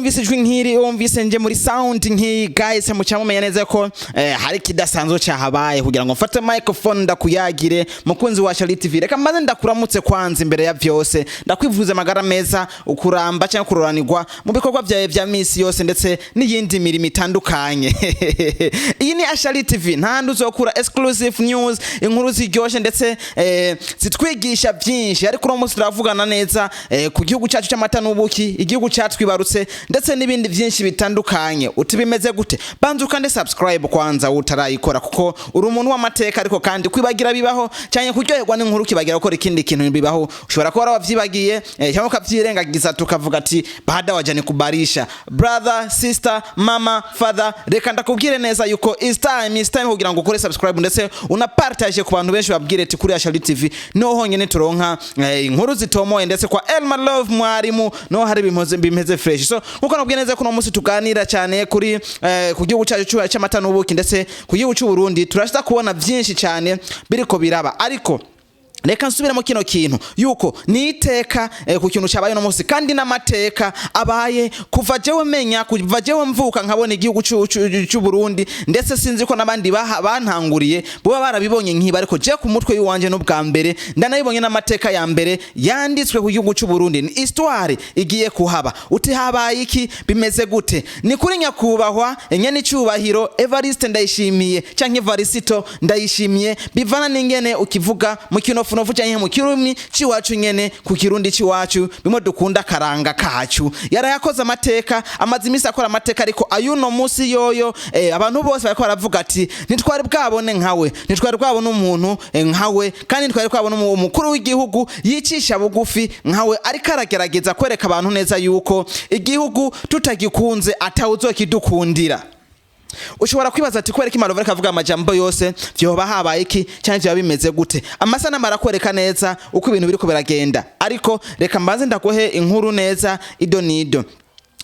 wumvise ijwi nkiri wumvise nje muri sound nk'iyi guys mucyamumenye neza ko hari kidasanzwe cyahabaye kugira ngo mfate microphone ndakuyagire mukunzi wa Shali TV. Reka mbaze ndakuramutse kwanza imbere ya byose ndakwivuze amagara meza ukuramba cyangwa kuroranirwa mu bikorwa byawe bya misi yose ndetse n'iyindi mirimo itandukanye. Iyi ni Shali TV ntandu uzokura exclusive news inkuru ziryoshe ndetse zitwigisha byinshi ariko uno munsi turavugana neza ku gihugu cyacu cy'amata n'ubuki igihugu cyatwibarutse ndetse n'ibindi byinshi bitandukanye. Utibimeze gute? Banza ukande subscribe kwanza utarayikora kuko uri umuntu w'amateka ariko kandi kwibagira bibaho cyane kuryoherwa n'inkuru kibagira ko ikindi kintu bibaho ushobora kuba wavyibagiye cyangwa ukavyirengagiza tukavuga ati bada wajane kubarisha brother sister mama father. Reka ndakubwire neza yuko is time kugira ngo ukore subscribe ndetse una partage ku bantu benshi babwire ati kuri Shali TV no honyene turonka inkuru zitomoye ndetse kwa Elma Love mwarimu no hari bimeze fresh. So uko nabwiye neza ko no munsi tuganira cyane kuri ku gihugu cyacu cy'amata n'ubuki ndetse ku gihugu cy'u Burundi turashaka kubona byinshi cyane biriko biraba ariko reka nsubiremo kino kintu yuko niteka ku kintu cyabaye no munsi kandi n'amateka abaye kuva jewe menya kuva jewe mvuka nkabona igihugu cy'u Burundi ndetse sinzi ko nabandi bantanguriye bo barabibonye nkiba ariko je ku mutwe y'uwanje no bwa mbere ndanayibonye n'amateka ya mbere yanditswe ku gihugu cy'u Burundi. Ni histoire igiye kuhaba uti habaye iki bimeze gute? Ni kuri nyakubahwa nyene cyubahiro Varisito Ndayishimiye cyangwa Varisito Ndayishimiye bivana n'ingene ukivuga mu kino funofu cyane mu kirumi ciwacu nyene ku kirundi ciwacu bimo dukunda karanga kacu yarayakoze amateka amazimisi akora amateka ariko ayuno musi yoyo abantu bose bariko baravuga ati nitwari bwabone nkawe nitwari bwabone umuntu nkawe kandi nitwari kwabone umukuru w'igihugu yicisha bugufi nkawe ariko aragerageza kwereka abantu neza yuko igihugu tutagikunze atawuzokidukundira. Ushobora kwibaza ati kwereka imaro bareka avuga amajambo yose byoba habaye iki cyane byo bimeze gute? Amasana marakwereka neza uko ibintu biriko biragenda ariko reka mbanze ndakohe inkuru neza idonido.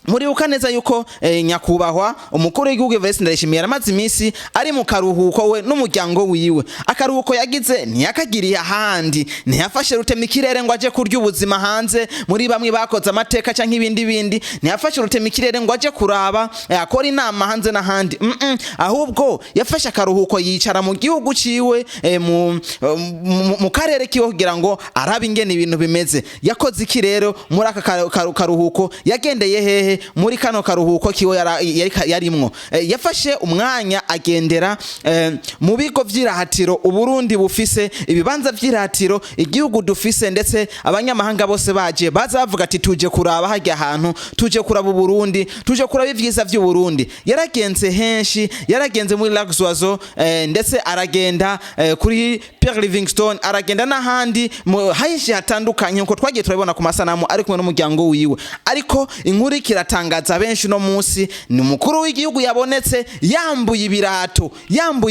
Muri ukaneza yuko nyakubahwa umukuru w'igihugu Varisito Ndayishimiye yaramaze imisi ari mu karuhuko we n'umuryango wiwe. Akaruhuko yagize ntiyakagiriye ahandi ntiyafashe rutemikirere ngo aje kurya ubuzima hanze muri bamwe bakoze amateka cyangwa ibindi ntiyafashe rutemikirere ngo aje kuraba akora inama hanze n'ahandi ahubwo yafashe akaruhuko yicara mu gihugu ciwe mu karere kiwe kugira ngo arabe ingene ibintu bimeze. Yakoze iki rero muri aka karuhuko? Yagendeye hehe muri kano karuhuko kiwe yarimwo? Yafashe umwanya agendera mu bigo vy'irahatiro Uburundi bufise ibibanza vy'irahatiro igihugu dufise ndetse abanyamahanga bose baje baza bavuga ati tuje kuraba hajya ahantu tuje kuraba Burundi tuje kuraba ivyiza vy'u Burundi. Yaragenze henshi yaragenze muri Luxuazo ndetse aragenda kuri Pierre Livingstone aragenda n'ahandi hayishi hatandukanye uko twagiye turabona ku masanamu ari kumwe n'umuryango wiwe ariko inkuru tangaza benshi no munsi ni umukuru w'igihugu yabonetse yambuye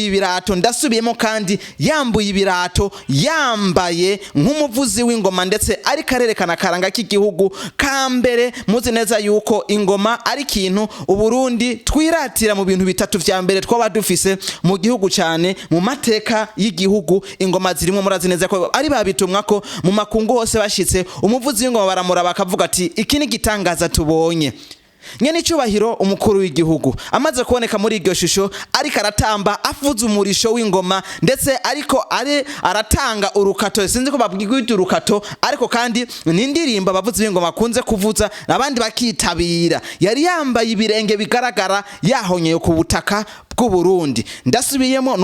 ibirato ndasubiyemo kandi yambuye ibirato yambaye nk'umuvuzi w'ingoma ndetse ari karerekana karanga k'igihugu kambere. Muzi neza yuko ingoma ari kintu Uburundi twiratira mu bintu bitatu vya mbere twaba dufise mu gihugu cyane mu mateka y'igihugu. Ingoma zirimo murazi neza ko ari babitumwa ko mu makungu hose bashitse umuvuzi w'ingoma baramura bakavuga ati iki ni gitangaza tubonye. Nyene cyubahiro umukuru w'igihugu amaze kuboneka muri iryo shusho ariko aratamba afuza umurisho w'ingoma ndetse ariko aratanga urukato. Sinzi ko babwigwita urukato ariko kandi n'indirimbo abavuzi b'ingoma kunze kuvuza abandi bakitabira. Yari yambaye ibirenge bigaragara yahonyeye ku butaka bw'u Burundi. Ndasubiyemo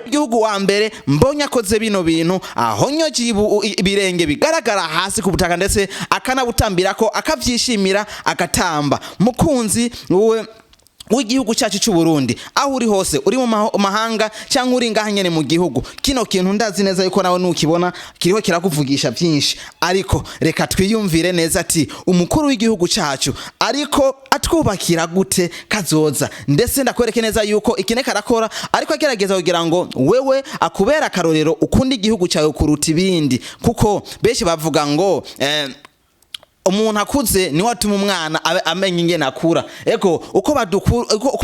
igihugu wa mbere mbonye akoze bino bintu ahonyoje ibirenge bigaragara hasi ku butaka ndetse akanabutambira ko akavyishimira agatamba. Mukunzi w'igihugu cyacu cy'u Burundi aho uri hose uri mu mahanga cyangwa uri ngaha nyene mu gihugu kino kintu ndazi neza yuko nawe nukibona kiriho kirakuvugisha byinshi ariko reka twiyumvire neza ati umukuru w'igihugu cyacu ariko atwubakira gute kazoza ndetse ndakwereke neza yuko ikineka arakora ariko agerageza kugira ngo wewe akubera karorero ukunda igihugu cyawe kuruta ibindi kuko benshi bavuga ngo umuntu akuze ni watuma umwana amenya ingene akura. Ego uko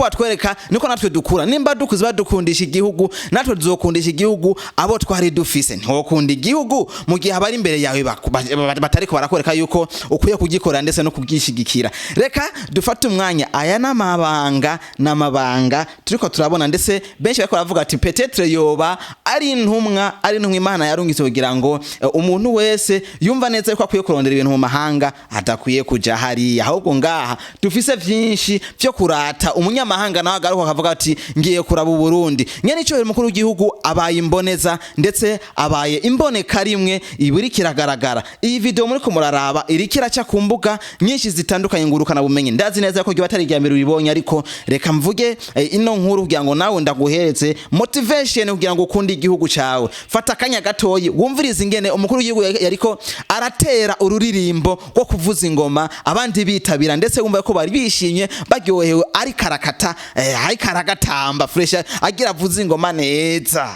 batwereka niko natwe dukura. Nimba dukuze badukundisha igihugu, natwe tuzokundisha igihugu abo twari dufise. Ntokunda igihugu mu gihe abari imbere yawe batariko barakwereka yuko ukwiye kugikora ndetse no kubwishigikira. Reka dufate umwanya, aya n'amabanga turiko turabona, ndetse benshi bariko baravuga ati peut-être yoba ari intumwa Imana yarungitse kugira ngo umuntu wese yumva neza yuko akwiye kurondera ibintu mu mahanga atakwiye kuja hariya, ahubwo ngaha dufise vyinshi vyo kurata. Umunyamahanga nawe agaruka akavuga ati ngiye kuraba Burundi. Nyene ico mukuru w'igihugu abaye imboneza ndetse abaye imboneka rimwe ibiri kiragaragara. Iyi video muri ko muraraba iri kiraca ku mbuga nyinshi zitandukanye ngurukana bumenyi. Ndazi neza ko giba atari iryambere ubibonye, ariko reka mvuge ino nkuru kugira ngo nawe ndaguhereze motivation kugira ngo ukunde igihugu cawe. Fata kanya gatoyi wumviriza ingene umukuru w'igihugu yariko aratera ururirimbo rwo kuvuza ingoma, abandi bitabira ndetse wumva ko bari bishimye baryohewe, ari karakata ari karagatamba fresh agira avuza ingoma neza.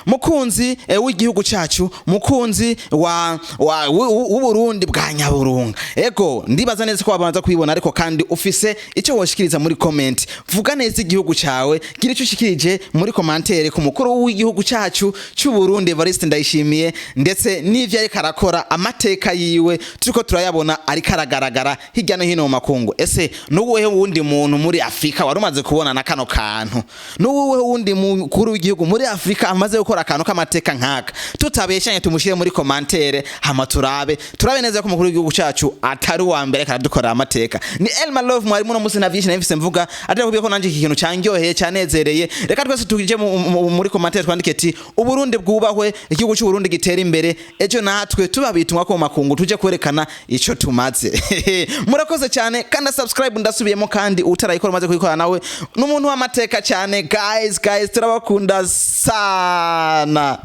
Mukunzi w'igihugu cacu, mukunzi w'Uburundi bwa Nyaburunga. Ego ndibaza neza ko wabanza kubibona, ariko kandi ufise ico woshikiriza muri comment. Vuga neza igihugu cawe, gira ico ushikirije muri commentaire ku mukuru w'igihugu cacu cy'u Burundi Varisito Ndayishimiye, ndetse n'ivyo ari karakora amateka yiwe turiko turayabona ari karagaragara hirya no hino mu makungu. Ese nuwehe wundi muntu muri Afrika warumaze kubona na kano kantu? Nuwehe wundi mukuru w'igihugu muri Afrika amaze gukora akantu k'amateka nkaka? Tutabeshanye tumushire muri commentaire, hama turabe neza ko umukuru w'igihugu cacu atari wa mbere karadukora amateka. Ni Elma Love mwari muno musi na vyinshi navise mvuga, atari kubye ko nanje iki kintu cangyoheye cyanezereye. Reka twese tuje muri commentaire twandike ati Uburundi bwubahwe, igihugu cy'u Burundi gitera imbere, ejo natwe tubabitumwa ko mu makungu tuje kwerekana ico tumaze. Murakoze cyane, kandi subscribe ndasubiyemo, kandi utarayikora maze kuyikora nawe n'umuntu w'amateka cyane. Guys turabakunda sana.